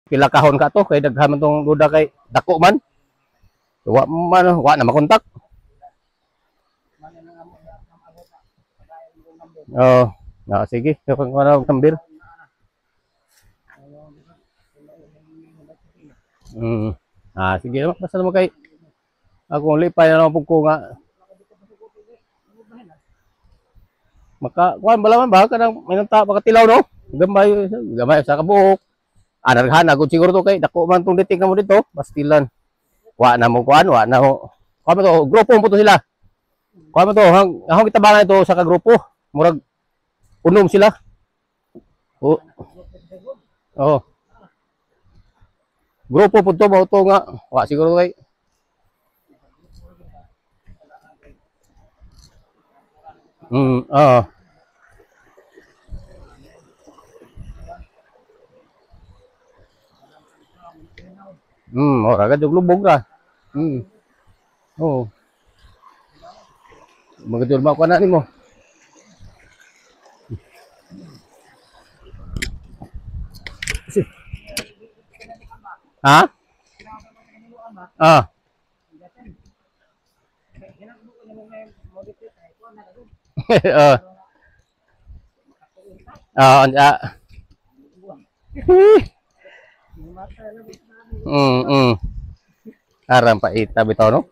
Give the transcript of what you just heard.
Pila kahon ka to kay daghan man tong duda kay dako man. Wa na makontak. Oh, sige, kung ano tambir. Sige naman, basta naman kay ako lipay na lang ko nga. Kuan bala man ba ka nang minanta makatilaw no? Gamay sa kabuok. Anarhan agud siguro to kay dako man tong dating kamo dito, bastilan. Wa na mo kuan, wa na mo. Kuan mo to, grupo mo to sila. Kuan mo to, hang kitabangan ito sa kagrupo. Murag unom sila. Oh. Oh. Grupo po to, to nga. Wa siguro kay. Oo. Ora ka jug lubog ra. Oh. Magatul mo kana nimo. Ha? Ah. Anja. Aram pa ita bitaw no.